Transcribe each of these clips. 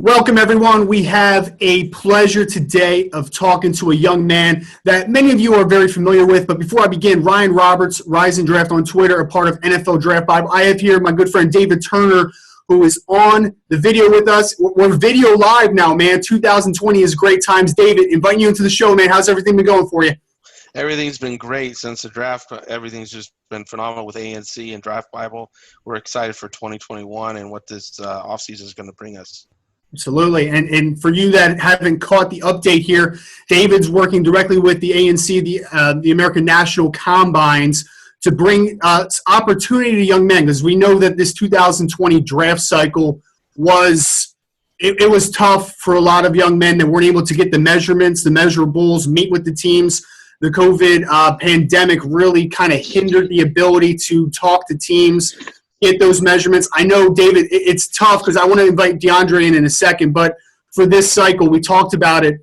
Welcome, everyone. We have a pleasure today of talking to a young man that many of you are very familiar with. But before I begin, Ryan Roberts, Rising Draft on Twitter, a part of NFL Draft Bible. I have here my good friend David Turner, who is on the video with us. We're video live now, man. 2020 is great times. David, inviting you into the show, man. How's everything been going for you? Everything's been great since the draft. Everything's just been phenomenal with ANC and Draft Bible. We're excited for 2021 and what this offseason is going to bring us. Absolutely. And for you that haven't caught the update here, David's working directly with the ANC, the American National Combines, to bring opportunity to young men, because we know that this 2020 draft cycle was tough for a lot of young men that weren't able to get the measurements, the measurables, meet with the teams. The COVID pandemic really kind of hindered the ability to talk to teams, get those measurements. I know, David, it's tough because I want to invite Deondre in a second, but for this cycle, we talked about it,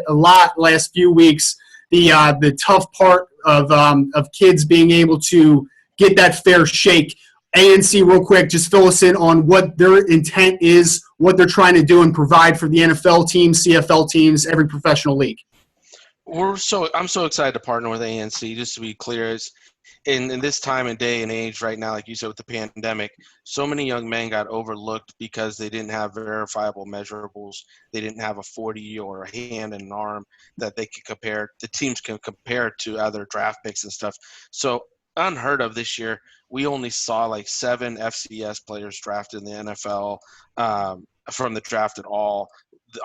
a lot last few weeks. The tough part of kids being able to get that fair shake. ANC, real quick, just fill us in on what their intent is, what they're trying to do, and provide for the NFL teams, CFL teams, every professional league. I'm so excited to partner with ANC. Just to be clear, in this time and day and age right now, like you said, with the pandemic, so many young men got overlooked because they didn't have verifiable measurables. They didn't have a 40 or a hand and an arm that they could compare. The teams can compare to other draft picks and stuff. So unheard of this year. We only saw like 7 FCS players drafted in the NFL from the draft at all.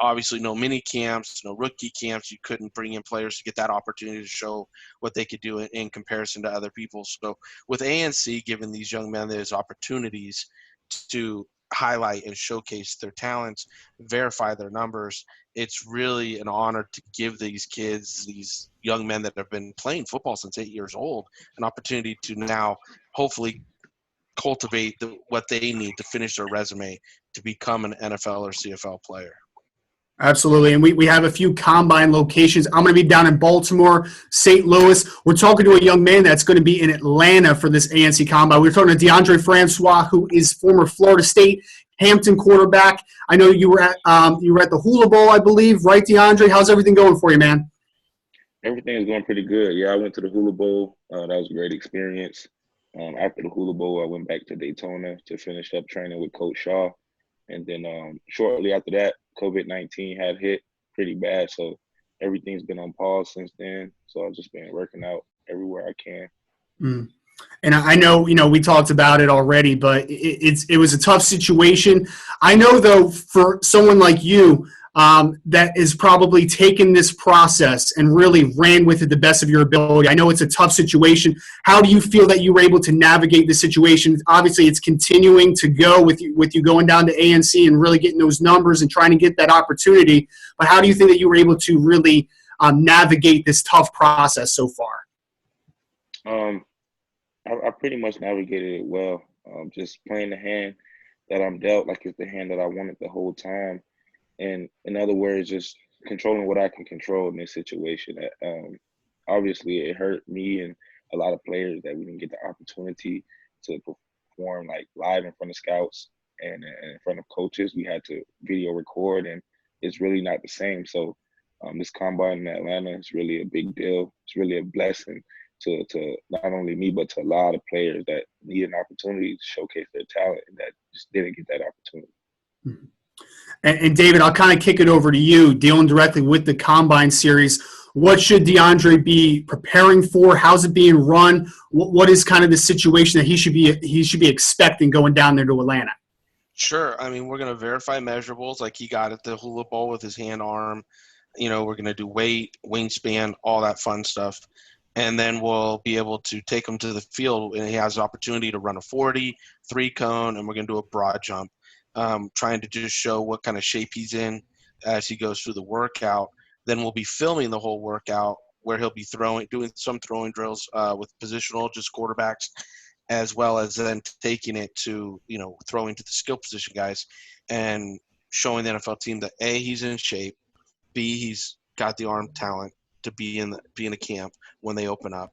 Obviously, no mini camps, no rookie camps. You couldn't bring in players to get that opportunity to show what they could do in comparison to other people. So with ANC giving these young men those opportunities to highlight and showcase their talents, verify their numbers, it's really an honor to give these kids, these young men that have been playing football since 8 years old, an opportunity to now hopefully cultivate what they need to finish their resume to become an NFL or CFL player. Absolutely, and we have a few combine locations. I'm going to be down in Baltimore, St. Louis. We're talking to a young man that's going to be in Atlanta for this ANC Combine. We're talking to Deondre Francois, who is former Florida State Hampton quarterback. I know you were at the Hula Bowl, I believe, right, Deondre? How's everything going for you, man? Everything is going pretty good. Yeah, I went to the Hula Bowl. That was a great experience. After the Hula Bowl, I went back to Daytona to finish up training with Coach Shaw. And then shortly after that, COVID-19 had hit pretty bad. So everything's been on pause since then. So I've just been working out everywhere I can. Mm. And I know, we talked about it already, but it was a tough situation. I know, though, for someone like you that is probably taken this process and really ran with it the best of your ability. I know it's a tough situation. How do you feel that you were able to navigate the situation? Obviously, it's continuing to go with you going down to ANC and really getting those numbers and trying to get that opportunity. But how do you think that you were able to really navigate this tough process so far? I pretty much navigated it well. Just playing the hand that I'm dealt, like it's the hand that I wanted the whole time. And in other words, just controlling what I can control in this situation. Obviously, it hurt me and a lot of players that we didn't get the opportunity to perform like live in front of scouts and in front of coaches. We had to video record, and it's really not the same. So this combine in Atlanta is really a big deal. It's really a blessing to not only me, but to a lot of players that need an opportunity to showcase their talent and that just didn't get that opportunity. Mm-hmm. And David, I'll kind of kick it over to you, dealing directly with the Combine series. What should Deondre be preparing for? How's it being run? What is kind of the situation that he should be expecting going down there to Atlanta? Sure. I mean, we're going to verify measurables like he got at the Hula Bowl with his hand, arm. We're going to do weight, wingspan, all that fun stuff. And then we'll be able to take him to the field, and he has the opportunity to run a 40, 3-cone, and we're going to do a broad jump. Trying to just show what kind of shape he's in as he goes through the workout. Then we'll be filming the whole workout where he'll be doing some throwing drills with positional, just quarterbacks, as well as then taking it to, throwing to the skill position guys and showing the NFL team that A, he's in shape, B, he's got the arm talent to be in a camp when they open up,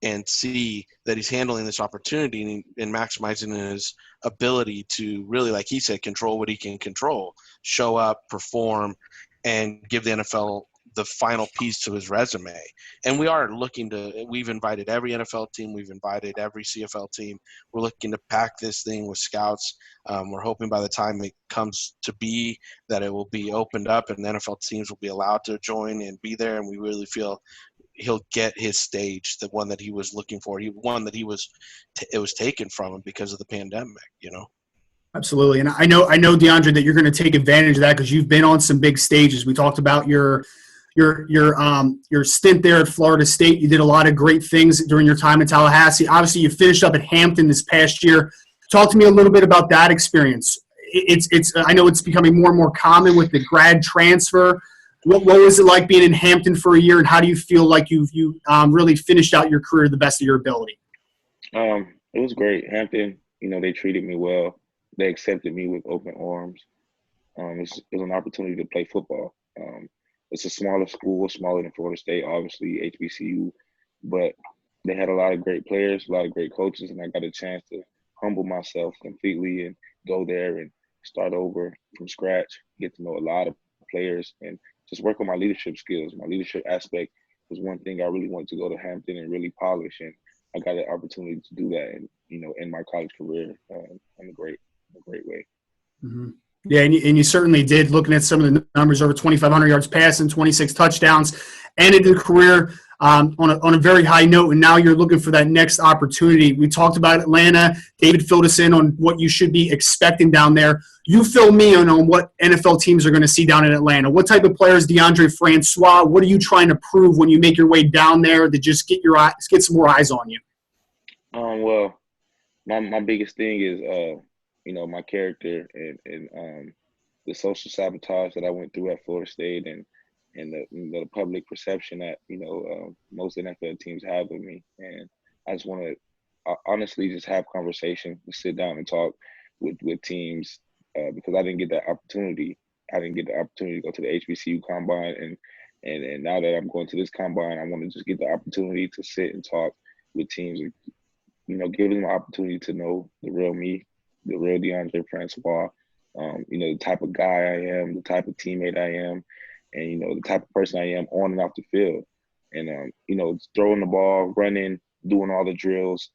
and see that he's handling this opportunity and maximizing his ability to really, like he said, control what he can control, show up, perform, and give the NFL the final piece to his resume. And we are looking to, we've invited every NFL team, we've invited every CFL team. We're looking to pack this thing with scouts. We're hoping by the time it comes to be that it will be opened up and the NFL teams will be allowed to join and be there. And we really feel he'll get his stage, the one that he was looking for. One that it was taken from him because of the pandemic, you know? Absolutely. And I know, Deondre, that you're going to take advantage of that because you've been on some big stages. We talked about your stint there at Florida State. You did a lot of great things during your time in Tallahassee. Obviously, you finished up at Hampton this past year. Talk to me a little bit about that experience. I know it's becoming more and more common with the grad transfer. What was it like being in Hampton for a year, and how do you feel like you really finished out your career to the best of your ability? It was great. Hampton, they treated me well. They accepted me with open arms. It was an opportunity to play football. It's a smaller school, smaller than Florida State, obviously HBCU, but they had a lot of great players, a lot of great coaches, and I got a chance to humble myself completely and go there and start over from scratch, get to know a lot of players, and just work on my leadership skills. My leadership aspect was one thing I really wanted to go to Hampton and really polish, and I got an opportunity to do that, and in my college career, in a great way. Mm-hmm. Yeah, and you certainly did. Looking at some of the numbers, over 2,500 yards passing, 26 touchdowns, ended the career on a very high note. And now you're looking for that next opportunity. We talked about Atlanta. David filled us in on what you should be expecting down there. You fill me in on what NFL teams are going to see down in Atlanta. What type of players, Deondre Francois? What are you trying to prove when you make your way down there to just get some more eyes on you? Well, my biggest thing is my character and the social sabotage that I went through at Florida State and the public perception that most NFL teams have of me. And I just want to honestly just have conversation, sit down and talk with teams because I didn't get that opportunity. I didn't get the opportunity to go to the HBCU Combine, and now that I'm going to this Combine, I want to just get the opportunity to sit and talk with teams and give them the opportunity to know the real me, the real Deondre Francois, the type of guy I am, the type of teammate I am, and, the type of person I am on and off the field. And, throwing the ball, running, doing all the drills,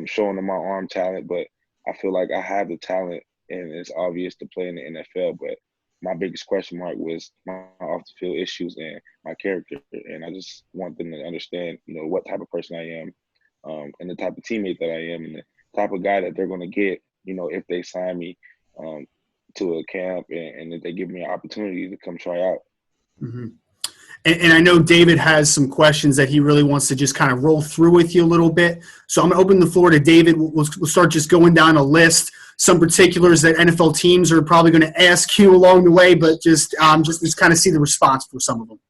showing them my arm talent. But I feel like I have the talent, and it's obvious to play in the NFL. But my biggest question mark was my off-the-field issues and my character. And I just want them to understand, what type of person I am. And the type of teammate that I am and the type of guy that they're going to get, if they sign me to a camp and if they give me an opportunity to come try out. Mm-hmm. And I know David has some questions that he really wants to just kind of roll through with you a little bit. So I'm going to open the floor to David. We'll start just going down a list, some particulars that NFL teams are probably going to ask you along the way, but just kind of see the response for some of them.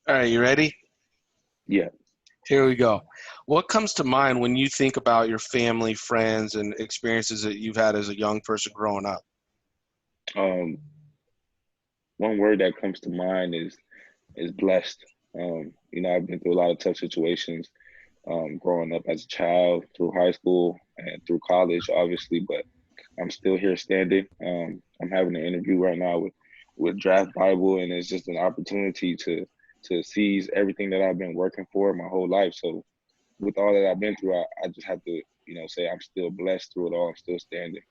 All right, you ready? Yeah. Here we go. What comes to mind when you think about your family, friends, and experiences that you've had as a young person growing up? One word that comes to mind is blessed. I've been through a lot of tough situations growing up as a child, through high school and through college, obviously, but I'm still here standing. I'm having an interview right now with Draft Bible, and it's just an opportunity to seize everything that I've been working for my whole life. So with all that I've been through, I just have to, say I'm still blessed through it all. I'm still standing.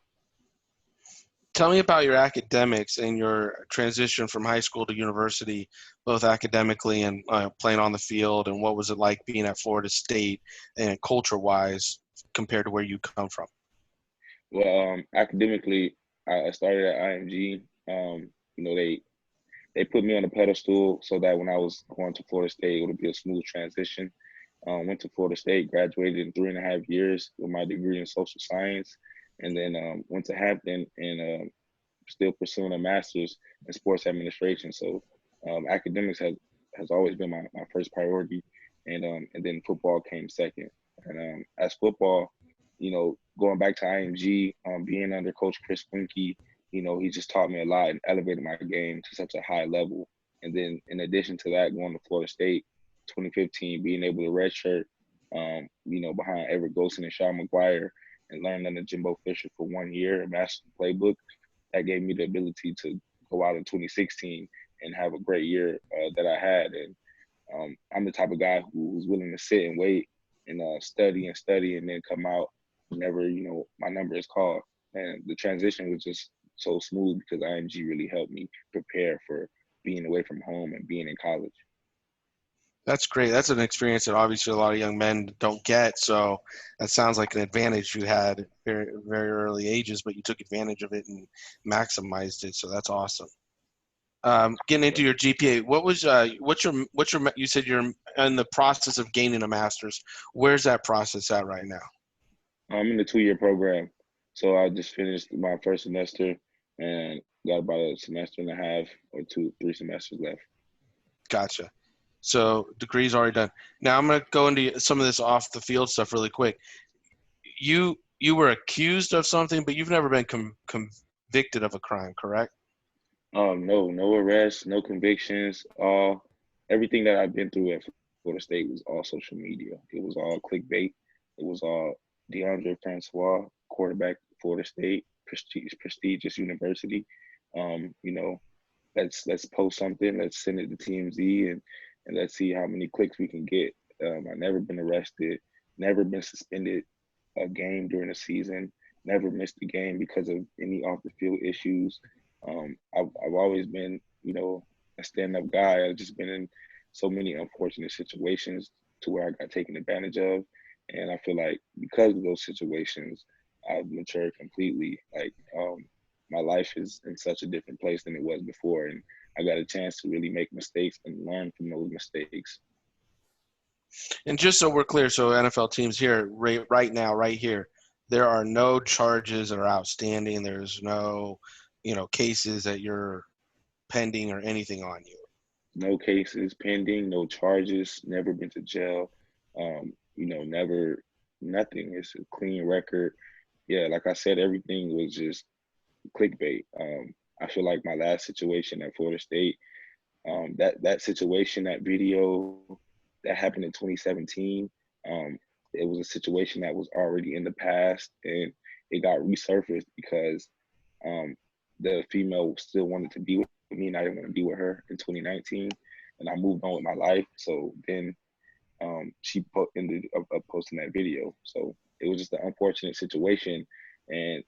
Tell me about your academics and your transition from high school to university, both academically and playing on the field, and what was it like being at Florida State and culture-wise compared to where you come from? Well, academically, I started at IMG. They put me on a pedestal so that when I was going to Florida State, it would be a smooth transition. Went to Florida State, graduated in 3.5 years with my degree in social science, and then went to Hampton and still pursuing a master's in sports administration. So academics has always been my first priority, and then football came second. And as football, going back to IMG, being under Coach Chris Winkie, he just taught me a lot and elevated my game to such a high level. And then in addition to that, going to Florida State, 2015, being able to redshirt behind Everett Golson and Sean McGuire, and learned under Jimbo Fisher for 1 year and master the playbook. That gave me the ability to go out in 2016 and have a great year that I had. And I'm the type of guy who's willing to sit and wait and study and then come out whenever, my number is called. And the transition was just so smooth because IMG really helped me prepare for being away from home and being in college. That's great. That's an experience that obviously a lot of young men don't get. So that sounds like an advantage you had at very, very early ages, but you took advantage of it and maximized it. So that's awesome. Getting into your GPA, you said you're in the process of gaining a master's. Where's that process at right now? I'm in the 2-year program. So I just finished my first semester and got about a semester and a half or 3 semesters left. Gotcha. So degree's already done. Now I'm going to go into some of this off the field stuff really quick. You were accused of something, but you've never been convicted of a crime, correct? No arrests, no convictions. Everything that I've been through at Florida State was all social media. It was all clickbait. It was all Deondre Francois, quarterback, Florida State, prestigious university. Let's post something. Let's send it to TMZ and let's see how many clicks we can get. I've never been arrested, never been suspended a game during the season, never missed a game because of any off the field issues. I've always been, a stand-up guy. I've just been in so many unfortunate situations to where I got taken advantage of. And I feel like because of those situations, I've matured completely. Like, my life is in such a different place than it was before. And I got a chance to really make mistakes and learn from those mistakes. And just so we're clear, so NFL teams here, right now, right here, there are no charges that are outstanding. There's no, cases that you're pending or anything on you. No cases pending, no charges, never been to jail, never, nothing. It's a clean record. Yeah, like I said, everything was just clickbait. I feel like my last situation at Florida State, that situation, that video that happened in 2017, it was a situation that was already in the past, and it got resurfaced because the female still wanted to be with me, and I didn't want to be with her in 2019, and I moved on with my life. So then she ended up posting that video. So it was just an unfortunate situation, and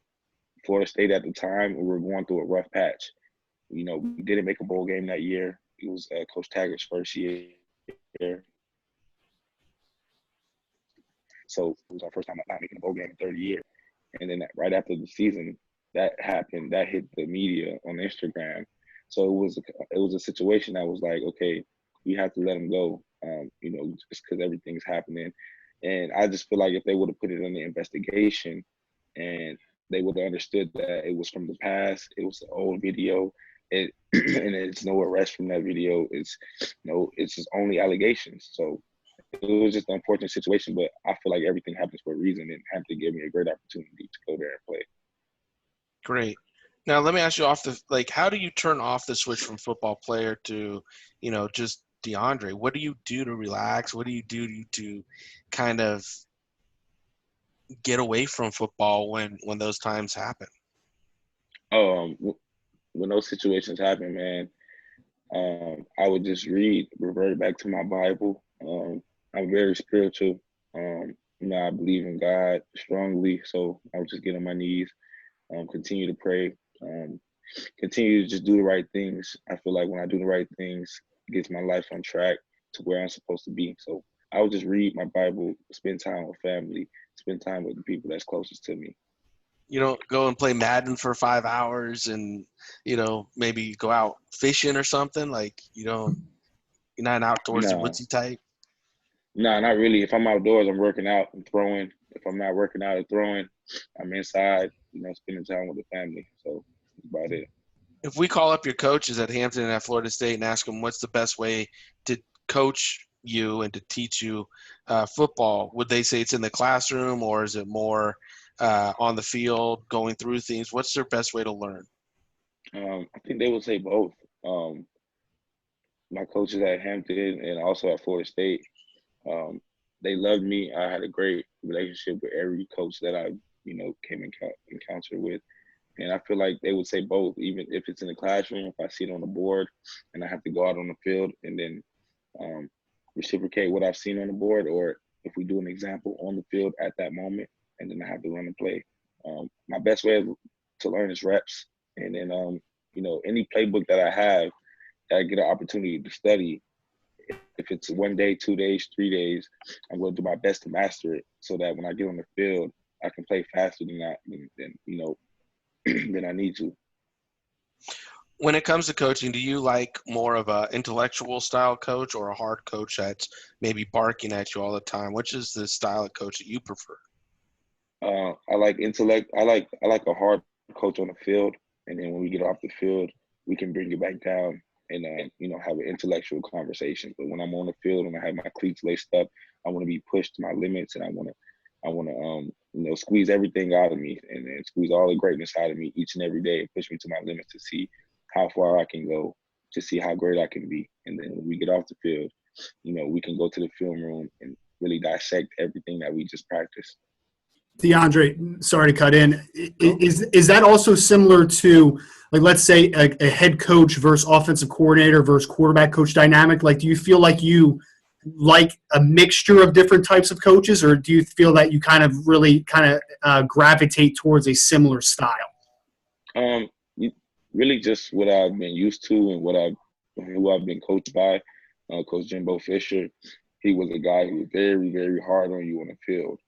Florida State at the time, we were going through a rough patch. We didn't make a bowl game that year. It was Coach Taggart's first year. So it was our first time not making a bowl game in 30 years. And then right after the season, that happened. That hit the media on Instagram. So it was a situation that was like, okay, we have to let him go, just because everything's happening. And I just feel like if they would have put it in the investigation and they would have understood that it was from the past, it was an old video, and it's no arrest from that video. It's just only allegations. So it was just an unfortunate situation, but I feel like everything happens for a reason, and Hampton gave me a great opportunity to go there and play. Great. Now let me ask you how do you turn off the switch from football player to, just Deondre? What do you do to relax? What do you do to kind of get away from football when those times happen? When those situations happen, man, I would just revert back to my Bible. I'm very spiritual. I believe in God strongly, so I would just get on my knees, continue to pray, continue to just do the right things. I feel like when I do the right things, it gets my life on track to where I'm supposed to be. So I would just read my Bible, spend time with family, spend time with the people that's closest to me. You don't go and play Madden for 5 hours and, maybe go out fishing or something? You're not an outdoorsy, No, woodsy type? no, not really. If I'm outdoors, I'm working out and throwing. If I'm not working out or throwing, I'm inside, spending time with the family. So that's about it. If we call up your coaches at Hampton and at Florida State and ask them what's the best way to coach you and to teach you football, would they say it's in the classroom, or is it more on the field, going through things? What's their best way to learn? I think they would say both. My coaches at Hampton and also at Florida State, they loved me. I had a great relationship with every coach that I, came in encounter with. And I feel like they would say both, even if it's in the classroom, if I see it on the board and I have to go out on the field and then um, reciprocate what I've seen on the board, or if we do an example on the field at that moment and then I have to run and play. My best way to learn is reps. And then, any playbook that I have that I get an opportunity to study, if it's 1 day, 2 days, 3 days, I'm going to do my best to master it so that when I get on the field, I can play faster than I need to. When it comes to coaching, do you like more of a intellectual style coach or a hard coach that's maybe barking at you all the time? Which is the style of coach that you prefer? I like intellect. I like a hard coach on the field, and then when we get off the field, we can bring it back down and have an intellectual conversation. But when I'm on the field and I have my cleats laced up, I want to be pushed to my limits, and I want to squeeze everything out of me and squeeze all the greatness out of me each and every day and push me to my limits to see how far I can go, to see how great I can be. And then when we get off the field, we can go to the film room and really dissect everything that we just practiced. DeAndre, sorry to cut in. Is that also similar to, like, let's say a head coach versus offensive coordinator versus quarterback coach dynamic? Like, do you feel like you like a mixture of different types of coaches, or do you feel that you really gravitate towards a similar style? Really just what I've been used to and who I've been coached by. Coach Jimbo Fisher, he was a guy who was very, very hard on you on the field.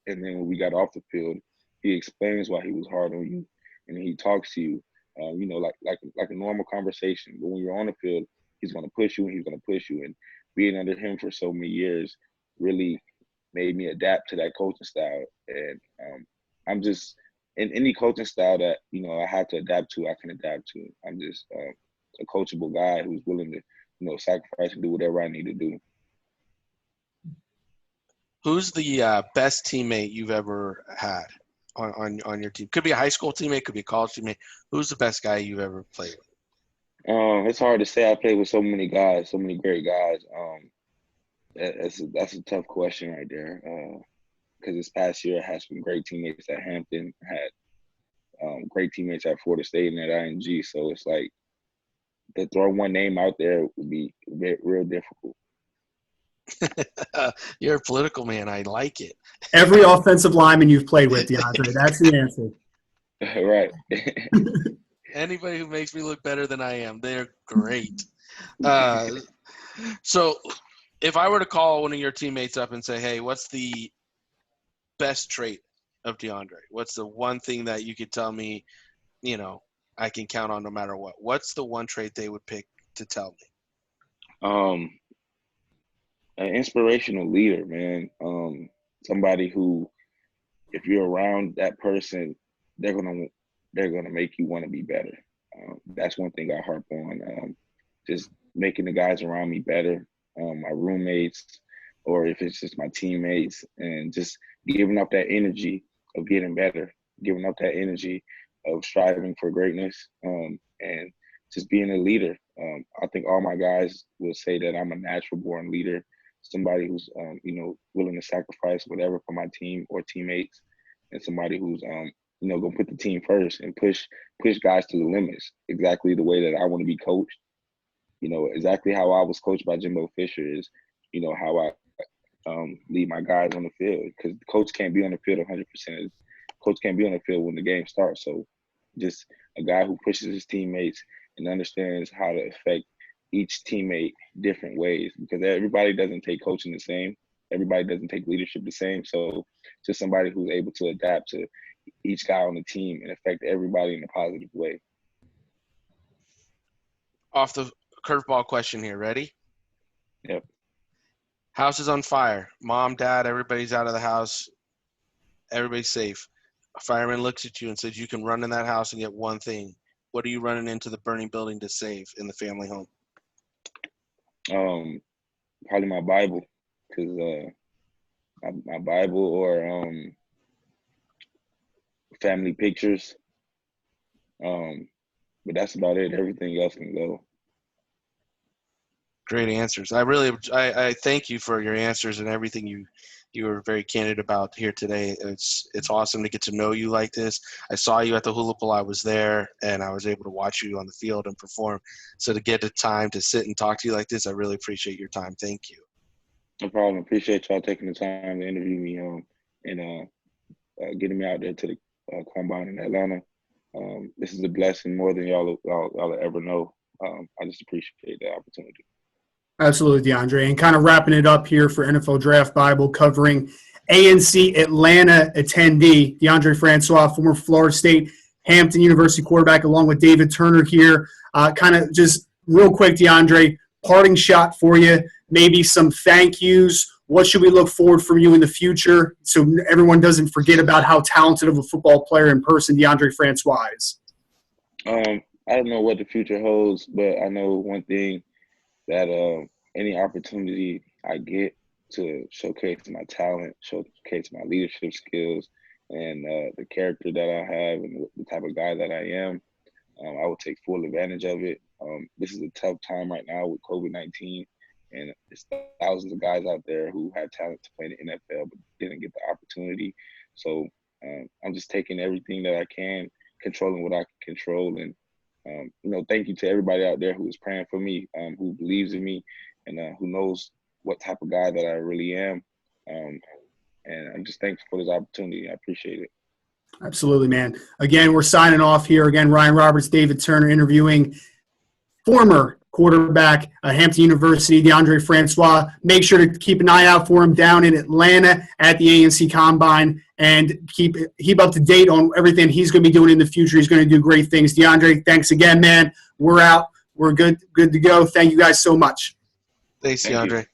And then when we got off the field, he explains why he was hard on you, and he talks to you, like a normal conversation. But when you're on the field, he's going to push you, and he's going to push you. And being under him for so many years really made me adapt to that coaching style. And I'm just in any coaching style that I have to adapt to, I can adapt to. I'm just a coachable guy who's willing to sacrifice and do whatever I need to do. Who's the best teammate you've ever had on your team? Could be a high school teammate, could be a college teammate. Who's the best guy you've ever played with? It's hard to say. I played with so many guys, so many great guys. That's a tough question right there. Because this past year I had some great teammates at Hampton, had great teammates at Florida State and at ING. So it's like to throw one name out there would be real difficult. You're a political man. I like it. Every offensive lineman you've played with, DeAndre. That's the answer. Right. Anybody who makes me look better than I am, they're great. So if I were to call one of your teammates up and say, hey, what's the best trait of DeAndre? What's the one thing that you could tell me, I can count on no matter what? What's the one trait they would pick to tell me? An inspirational leader, man. Somebody who, if you're around that person, they're gonna make you want to be better. That's one thing I harp on. Just making the guys around me better, my roommates, or if it's just my teammates, and just giving up that energy of getting better, giving up that energy of striving for greatness, and just being a leader. I think all my guys will say that I'm a natural born leader, somebody who's willing to sacrifice whatever for my team or teammates, and somebody who's gonna put the team first and push guys to the limits, exactly the way that I want to be coached. Exactly how I was coached by Jimbo Fisher is, how I lead my guys on the field, because the coach can't be on the field 100%. Coach can't be on the field when the game starts. So just a guy who pushes his teammates and understands how to affect each teammate different ways, because everybody doesn't take coaching the same. Everybody doesn't take leadership the same. So just somebody who's able to adapt to each guy on the team and affect everybody in a positive way. Off the curveball question here. Ready? Yep. House is on fire. Mom, dad, everybody's out of the house. Everybody's safe. A fireman looks at you and says, you can run in that house and get one thing. What are you running into the burning building to save in the family home? Probably my Bible, because my Bible or family pictures. But that's about it. Everything else can go. Great answers. I thank you for your answers and everything you were very candid about here today. It's awesome to get to know you like this. I saw you at the Hula Bowl. I was there, and I was able to watch you on the field and perform. So to get the time to sit and talk to you like this, I really appreciate your time. Thank you. No problem. Appreciate y'all taking the time to interview me and getting me out there to the Combine in Atlanta. This is a blessing more than y'all will ever know. I just appreciate the opportunity. Absolutely, Deondre. And kind of wrapping it up here for NFL Draft Bible, covering ANC Atlanta attendee, Deondre Francois, former Florida State Hampton University quarterback, along with David Turner here. Kind of just real quick, Deondre, parting shot for you, maybe some thank yous. What should we look forward from you in the future so everyone doesn't forget about how talented of a football player in person Deondre Francois is? I don't know what the future holds, but I know one thing, that any opportunity I get to showcase my talent, showcase my leadership skills, and the character that I have and the type of guy that I am, I will take full advantage of it. This is a tough time right now with COVID-19, and there's thousands of guys out there who have talent to play in the NFL but didn't get the opportunity. So I'm just taking everything that I can, controlling what I can control, and thank you to everybody out there who is praying for me, who believes in me, and who knows what type of guy that I really am. And I'm just thankful for this opportunity. I appreciate it. Absolutely, man. Again, we're signing off here. Again, Ryan Roberts, David Turner interviewing former quarterback at Hampton University, Deondre Francois. Make sure to keep an eye out for him down in Atlanta at the ANC Combine, and keep up to date on everything he's going to be doing in the future. He's going to do great things. Deondre, thanks again, man. We're out. We're good to go. Thank you guys so much. Thanks, Deondre.